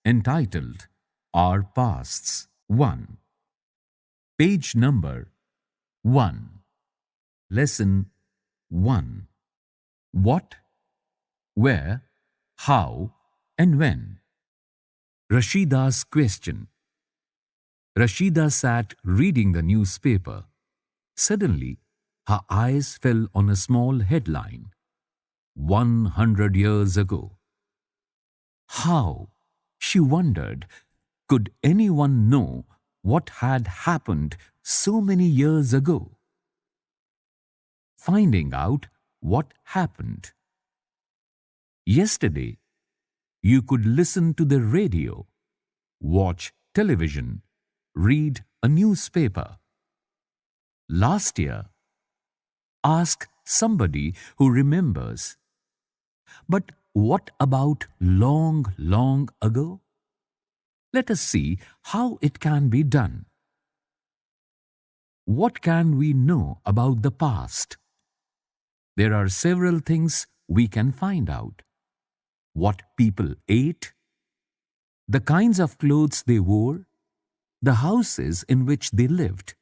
entitled Our Pasts 1. Page number 1. Lesson 1. What, where, how, and when. Rashida's question. Rashida sat reading the newspaper. Suddenly, her eyes fell on a small headline. 100 years ago. How, she wondered, could anyone know what had happened so many years ago? Finding out what happened. Yesterday, you could listen to the radio, watch television, read a newspaper. Last year, ask somebody who remembers. But what about long, long ago? Let us see how it can be done. What can we know about the past? There are several things we can find out. What people ate, the kinds of clothes they wore, the houses in which they lived.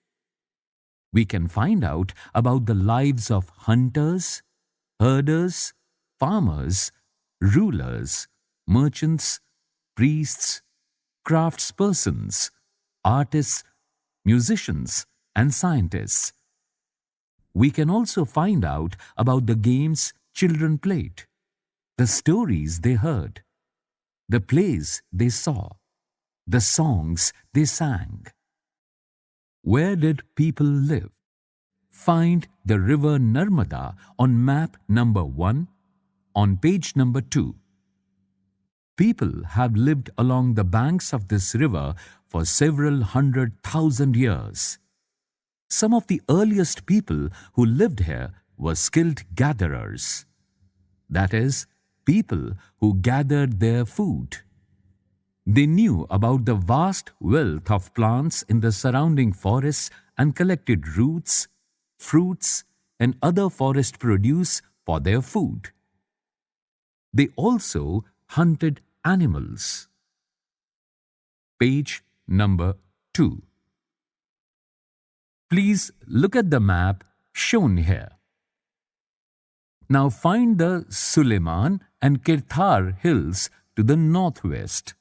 We can find out about the lives of hunters, herders, farmers, rulers, merchants, priests, craftspersons, artists, musicians, and scientists. We can also find out about the games children played, the stories they heard, the plays they saw, the songs they sang. Where did people live? Find the river Narmada on map number 1 on page number 2. People have lived along the banks of this river for several 100,000 years. Some of the earliest people who lived here were skilled gatherers. That is, people who gathered their food. They knew about the vast wealth of plants in the surrounding forests and collected roots, fruits, and other forest produce for their food. They also hunted animals. Page number 2. Please look at the map shown here. Now find the Suleiman and Kirthar hills to the northwest.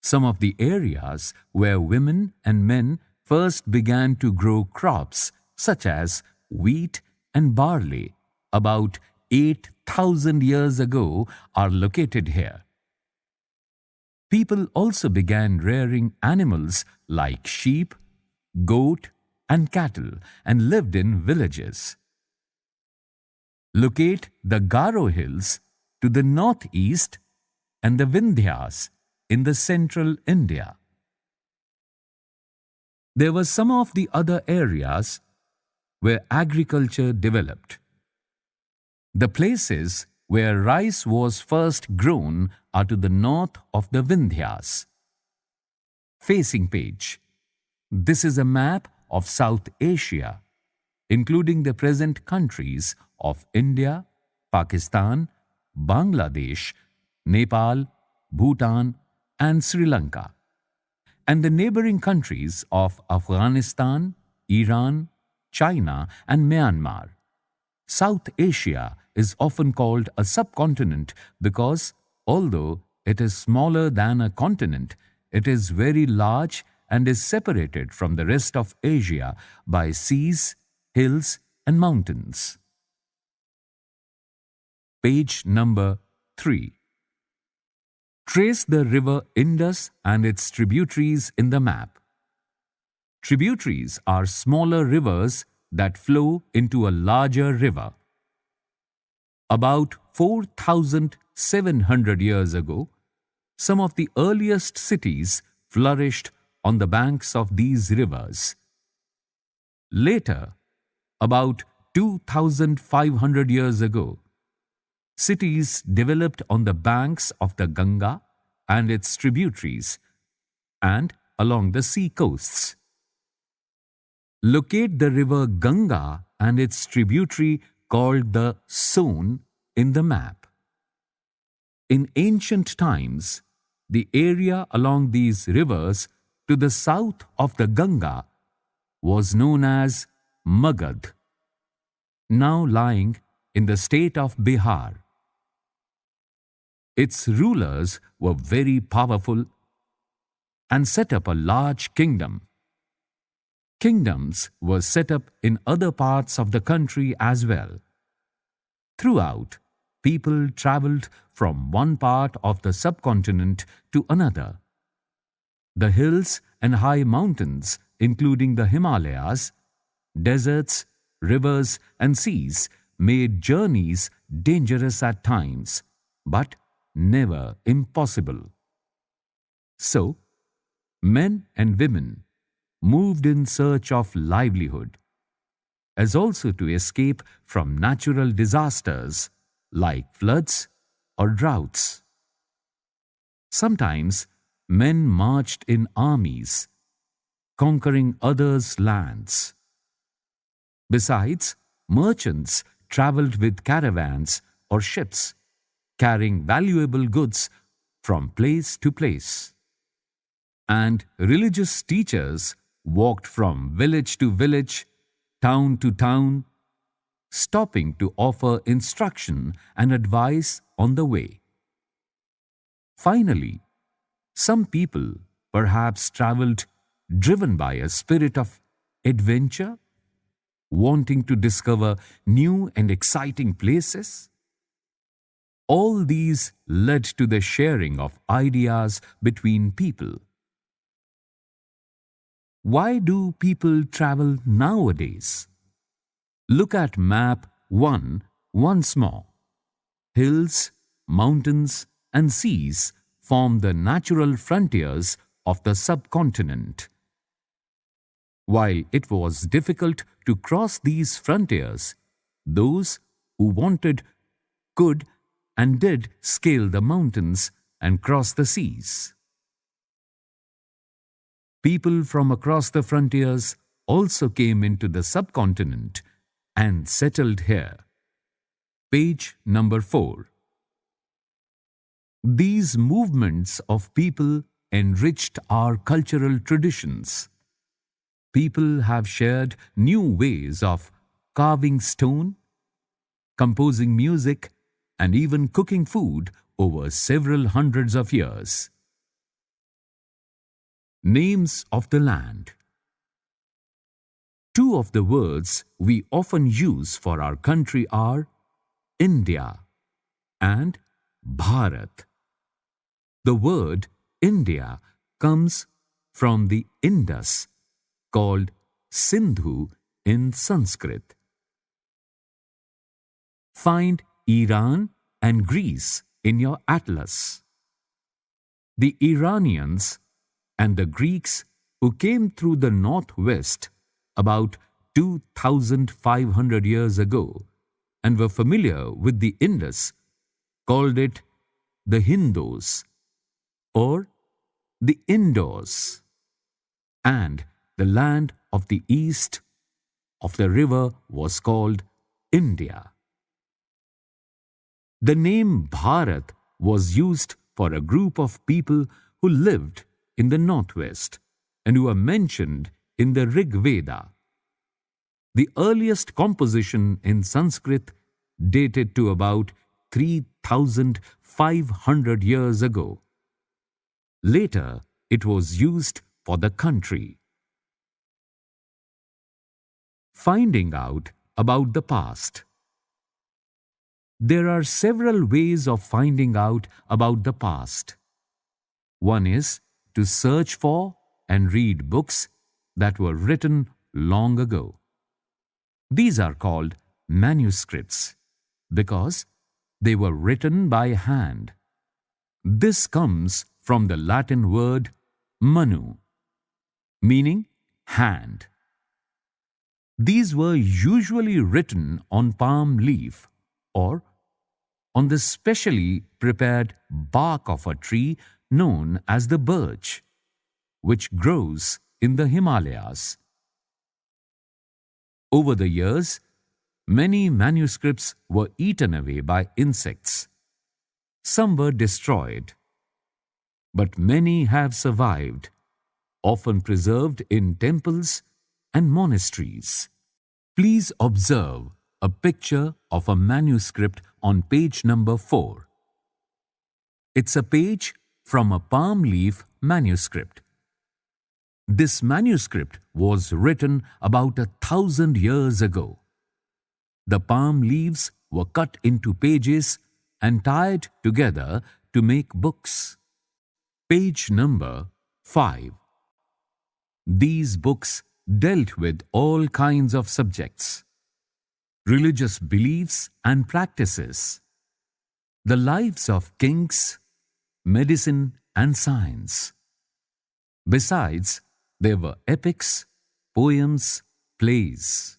Some of the areas where women and men first began to grow crops such as wheat and barley about 8,000 years ago are located here. People also began rearing animals like sheep, goat, and cattle and lived in villages. Locate the Garo hills to the northeast and the Vindhyas in the central India. There were some of the other areas where agriculture developed. The places where rice was first grown are to the north of the Vindhyas. Facing page. This is a map of South Asia, including the present countries of India, Pakistan, Bangladesh, Nepal, Bhutan, and Sri Lanka, and the neighboring countries of Afghanistan, Iran, China, and Myanmar. South Asia is often called a subcontinent because, although it is smaller than a continent, it is very large and is separated from the rest of Asia by seas, hills, and mountains. Page number 3. Trace the river Indus and its tributaries in the map. Tributaries are smaller rivers that flow into a larger river. About 4,700 years ago, some of the earliest cities flourished on the banks of these rivers. Later, about 2,500 years ago, cities developed on the banks of the Ganga and its tributaries and along the sea coasts. Locate the river Ganga and its tributary called the Son in the map. In ancient times, The area along these rivers to the south of the Ganga was known as Magad, now lying in the state of Bihar. Its rulers were very powerful and set up a large kingdom. Kingdoms were set up in other parts of the country as well. Throughout, people travelled from one part of the subcontinent to another. The hills and high mountains, including the Himalayas, deserts, rivers and seas, made journeys dangerous at times, but never impossible. So, men and women moved in search of livelihood, as also to escape from natural disasters like floods or droughts. Sometimes men marched in armies, conquering others' lands. Besides, merchants travelled with caravans or ships, carrying valuable goods from place to place. And religious teachers walked from village to village, town to town, stopping to offer instruction and advice on the way. Finally, some people perhaps travelled driven by a spirit of adventure, wanting to discover new and exciting places. All these led to the sharing of ideas between people. Why do people travel nowadays? Look at map 1 once more. Hills, mountains, and seas form the natural frontiers of the subcontinent. While it was difficult to cross these frontiers, those who wanted could and did scale the mountains and cross the seas. People from across the frontiers also came into the subcontinent and settled here. Page number 4. These movements of people enriched our cultural traditions. People have shared new ways of carving stone, composing music, and even cooking food over several hundreds of years. Names of the land. Two of the words we often use for our country are India and Bharat. The word India comes from the Indus, called Sindhu in Sanskrit. Find Iran and Greece in your atlas. The Iranians and the Greeks who came through the northwest about 2,500 years ago and were familiar with the Indus called it the Hindus or the Indos, and the land of the east of the river was called India. The name Bharat was used for a group of people who lived in the northwest and who are mentioned in the Rig Veda. The earliest composition in Sanskrit dated to about 3,500 years ago. Later, it was used for the country. Finding out about the past. There are several ways of finding out about the past. One is to search for and read books that were written long ago. These are called manuscripts because they were written by hand. This comes from the Latin word manu, meaning hand. These were usually written on palm leaf or on the specially prepared bark of a tree known as the birch, which grows in the Himalayas. Over the years, many manuscripts were eaten away by insects. Some were destroyed. but many have survived, often preserved in temples and monasteries. Please observe a picture of a manuscript on page number 4. It's a page from a palm leaf manuscript. This manuscript was written about 1,000 years ago. The palm leaves were cut into pages and tied together to make books. Page number 5. These books dealt with all kinds of subjects: religious beliefs and practices, the lives of kings, medicine and science. Besides, there were epics, poems, plays.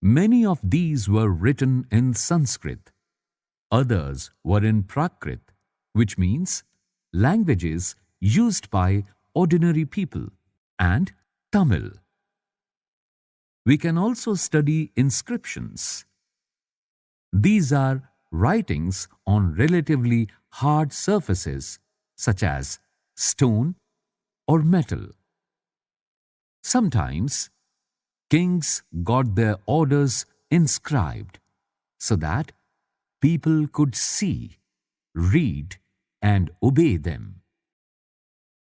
Many of these were written in Sanskrit. Others were in Prakrit, which means languages used by ordinary people, and Tamil. We can also study inscriptions. These are writings on relatively hard surfaces such as stone or metal. Sometimes kings got their orders inscribed so that people could see, read, and obey them.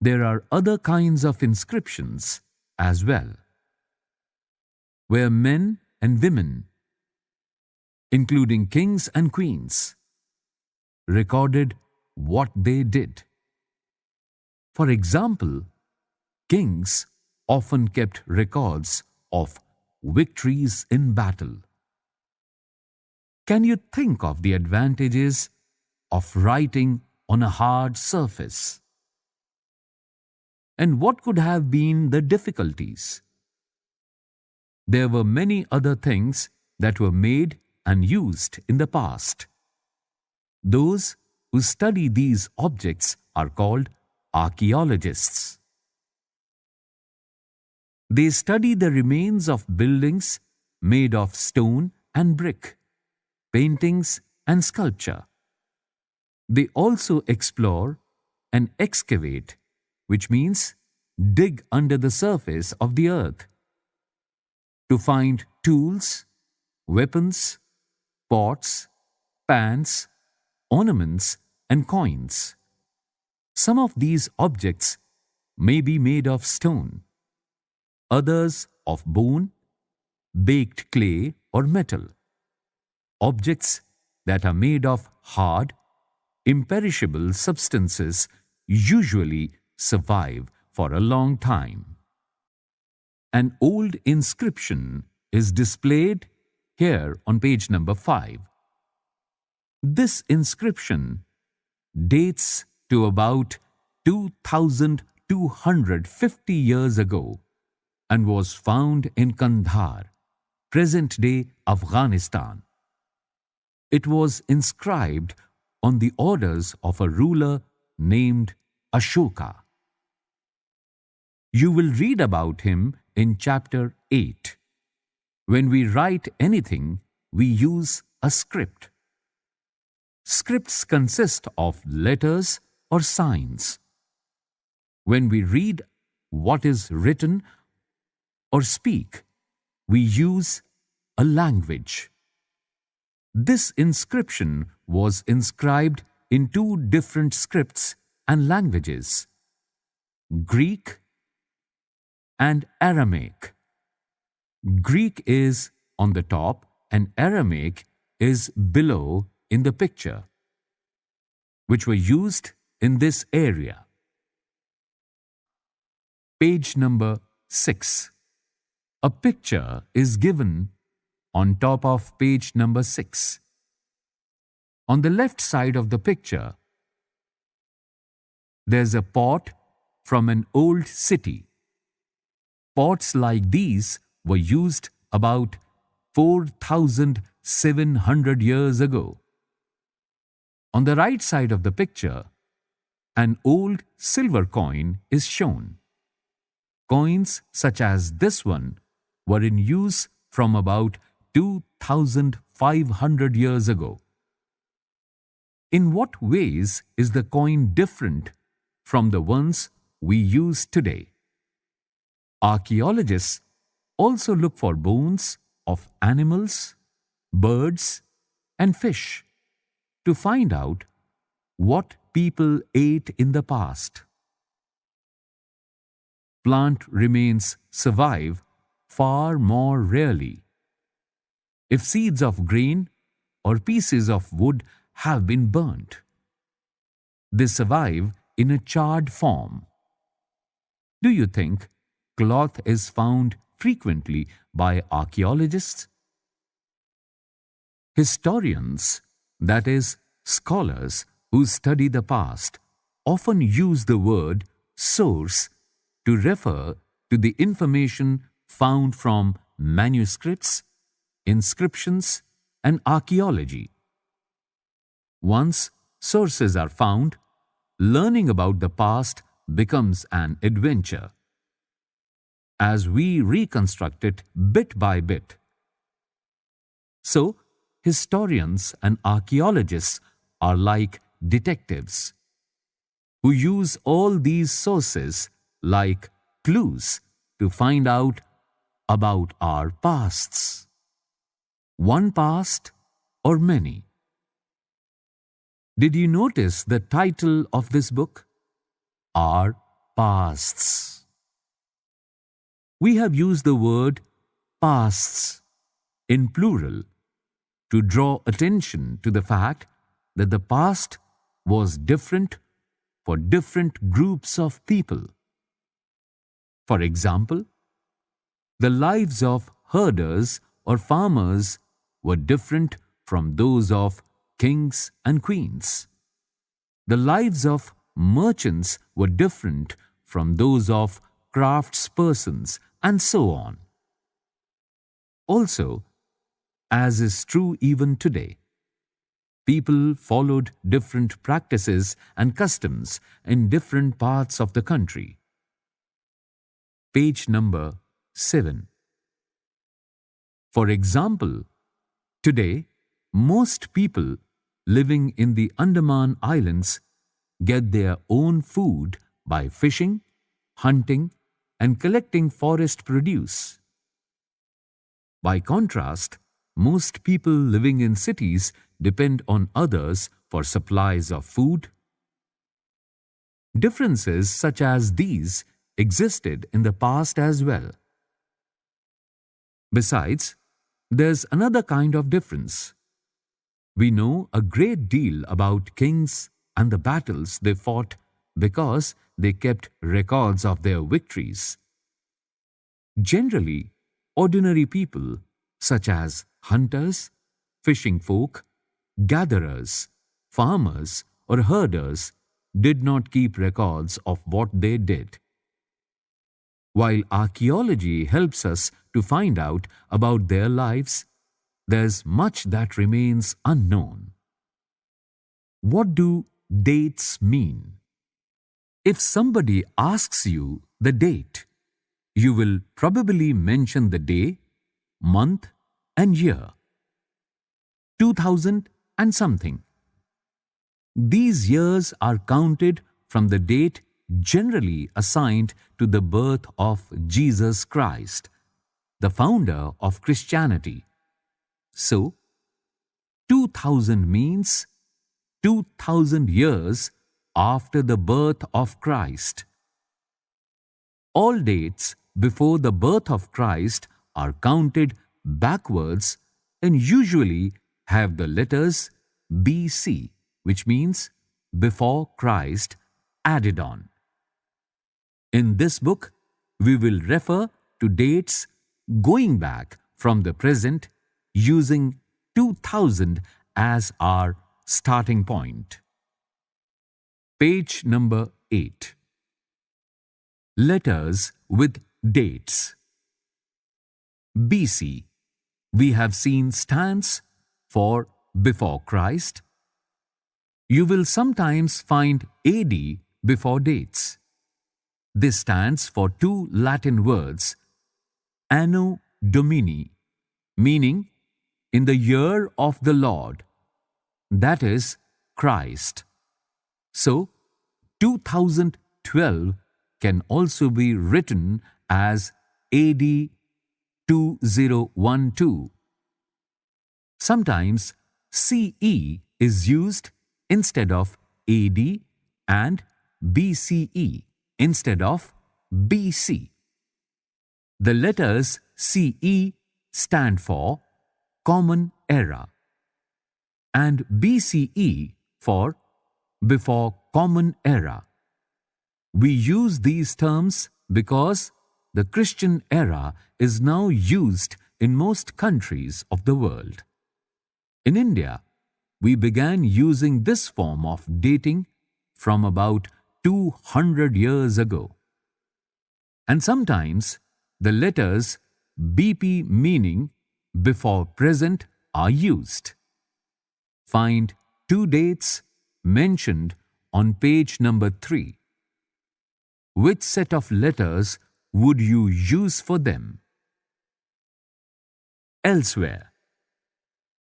There are other kinds of inscriptions as well, where men and women, including kings and queens, recorded what they did. For example, kings often kept records of victories in battle. Can you think of the advantages of writing on a hard surface? And what could have been the difficulties? There were many other things that were made and used in the past. Those who study these objects are called archaeologists. They study the remains of buildings made of stone and brick, paintings and sculpture. They also explore and excavate, which means dig under the surface of the earth, to find tools, weapons, pots, pans, ornaments, and coins. Some of these objects may be made of stone, others of bone, baked clay, or metal. Objects that are made of hard, imperishable substances usually survive for a long time. An old inscription is displayed here on page number 5. This inscription dates to about 2,250 years ago and was found in Kandahar, present-day Afghanistan. It was inscribed on the orders of a ruler named Ashoka. You will read about him in chapter 8. When we write anything, we use a script. Scripts consist of letters or signs. When we read what is written or speak, we use a language. This inscription was inscribed in 2 different scripts and languages: Greek and Aramaic. Greek is on the top and Aramaic is below in the picture, which were used in this area. Page number 6. A picture is given on top of page number 6. On the left side of the picture, there's a pot from an old city. Pots like these were used about 4,700 years ago. On the right side of the picture, an old silver coin is shown. Coins such as this one were in use from about 2,500 years ago. In what ways is the coin different from the ones we use today. Archaeologists also look for bones of animals, birds, and fish to find out what people ate in the past. Plant remains survive far more rarely. If seeds of grain or pieces of wood have been burnt, they survive in a charred form. Do you think cloth is found frequently by archaeologists? Historians, that is, scholars who study the past, often use the word source to refer to the information found from manuscripts, inscriptions, and archaeology. Once sources are found, learning about the past becomes an adventure. As we reconstruct it bit by bit. So, historians and archaeologists are like detectives who use all these sources like clues to find out about our pasts. One past or many? Did you notice the title of this book? Our pasts. We have used the word pasts in plural to draw attention to the fact that the past was different for different groups of people. For example, the lives of herders or farmers were different from those of kings and queens. The lives of merchants were different from those of craftspersons, and so on. Also, as is true even today, people followed different practices and customs in different parts of the country. Page number 7. For example, today, most people living in the Andaman Islands get their own food by fishing, hunting, and collecting forest produce. By contrast, most people living in cities depend on others for supplies of food. Differences such as these existed in the past as well. Besides, there's another kind of difference. We know a great deal about kings and the battles they fought because they kept records of their victories. Generally, ordinary people such as hunters, fishing folk, gatherers, farmers, or herders did not keep records of what they did. While archaeology helps us to find out about their lives, there's much that remains unknown. What do dates mean? If somebody asks you the date, you will probably mention the day, month, and year. 2000 and something. These years are counted from the date generally assigned to the birth of Jesus Christ, the founder of Christianity. So, 2000 means 2000 years after the birth of Christ. All dates before the birth of Christ are counted backwards and usually have the letters BC, which means before Christ, added on. In this book, we will refer to dates going back from the present using 2000 as our starting point. Page number 8. Letters with dates. BC, we have seen stands for before Christ. You will sometimes find AD before dates. This stands for two Latin words, Anno Domini, meaning in the year of the Lord, that is, Christ. So, 2012 can also be written as AD 2012. Sometimes CE is used instead of AD and BCE instead of BC. The letters CE stand for Common Era and BCE for Before Common Era. We use these terms because the Christian era is now used in most countries of the world. In India, we began using this form of dating from about 200 years ago. And sometimes the letters BP meaning before present are used. Find two dates mentioned on page number 3. Which set of letters would you use for them? Elsewhere,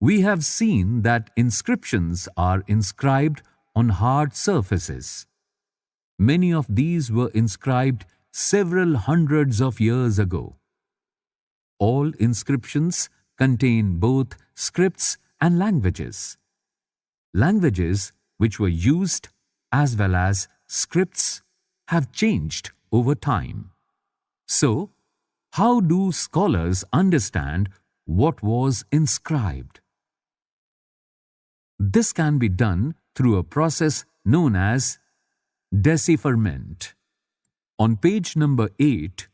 we have seen that inscriptions are inscribed on hard surfaces. Many of these were inscribed several hundreds of years ago. All inscriptions contain both scripts and languages. Languages which were used as well as scripts have changed over time. So, how do scholars understand what was inscribed? This can be done through a process known as decipherment. On page number 8,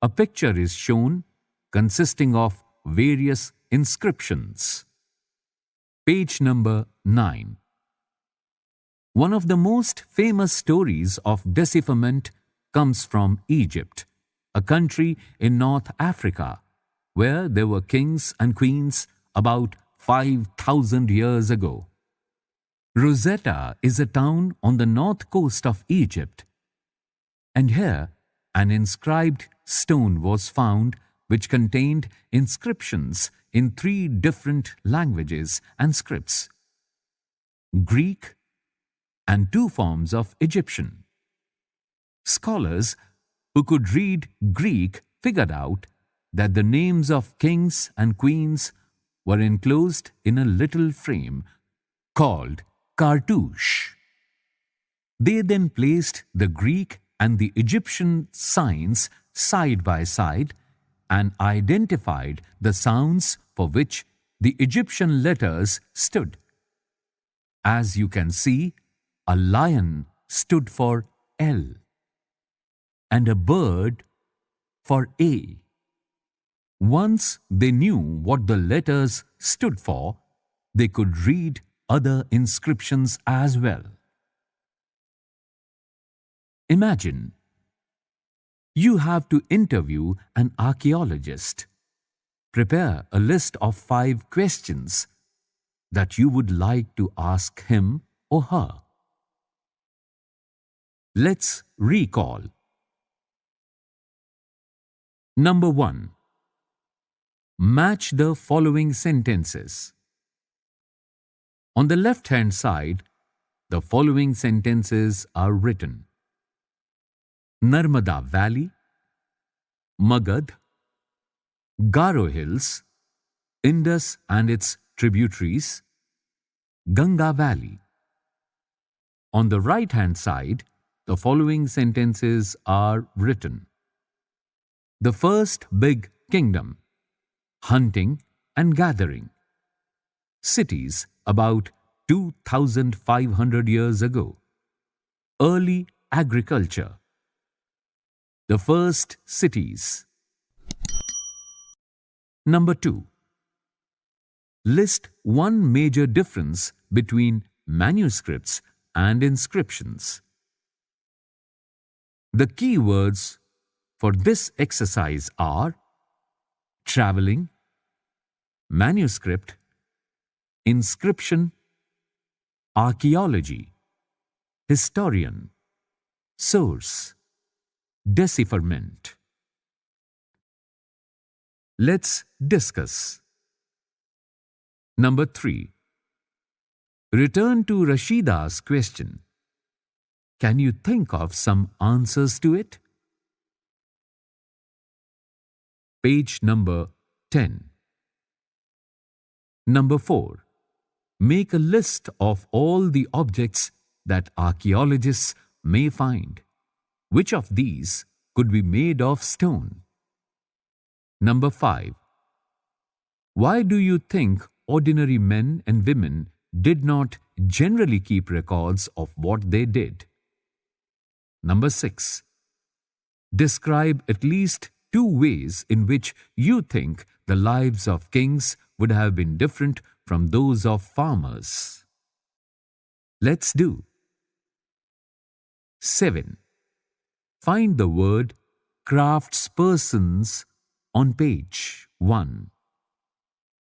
a picture is shown consisting of various inscriptions. Page number 9. One of the most famous stories of decipherment comes from Egypt, a country in North Africa, where there were kings and queens about 5,000 years ago. Rosetta is a town on the north coast of Egypt, and here an inscribed stone was found which contained inscriptions in 3 different languages and scripts: Greek and 2 forms of Egyptian. Scholars who could read Greek figured out that the names of kings and queens were enclosed in a little frame called cartouche. They then placed the Greek and the Egyptian signs side by side and identified the sounds for which the Egyptian letters stood. As you can see, a lion stood for L and a bird for A. Once they knew what the letters stood for, they could read other inscriptions as well. Imagine you have to interview an archaeologist. Prepare a list of 5 questions that you would like to ask him or her. Let's recall. Number 1. Match the following sentences. On the left-hand side, the following sentences are written: Narmada Valley, Magad, Garo Hills, Indus and its tributaries, Ganga Valley. On the right-hand side, the following sentences are written: The first big kingdom, hunting and gathering. Cities about 2,500 years ago. Early agriculture. The first cities. Number 2. List one major difference between manuscripts and inscriptions. The key words for this exercise are traveling, manuscript, inscription, archaeology, historian, source, decipherment. Let's discuss. Number 3. Return to Rashida's question. Can you think of some answers to it? Page number 10. Number 4. Make a list of all the objects that archaeologists may find. Which of these could be made of stone? Number 5. Why do you think ordinary men and women did not generally keep records of what they did? Number 6. Describe at least 2 ways in which you think the lives of kings would have been different from those of farmers. Let's do. 7. Find the word craftspersons on page 1.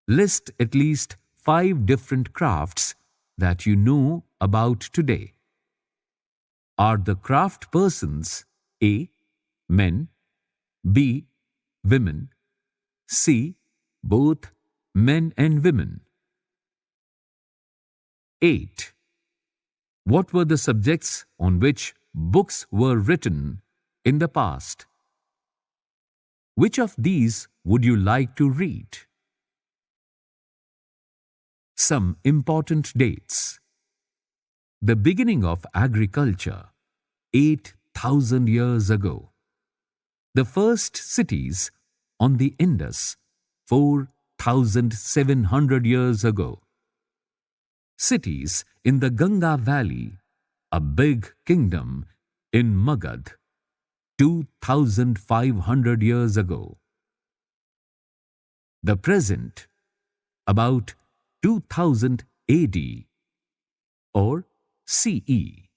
List at least 5 different crafts that you know about today. Are the craftspersons A. Men, B. Women, C. Both men and women? 8. What were the subjects on which books were written in the past? Which of these would you like to read? Some important dates. The beginning of agriculture, 8,000 years ago. The first cities on the Indus, 4,700 years ago. Cities in the Ganga Valley, a big kingdom in Magad, 2,500 years ago. The present, about 2000 AD or CE.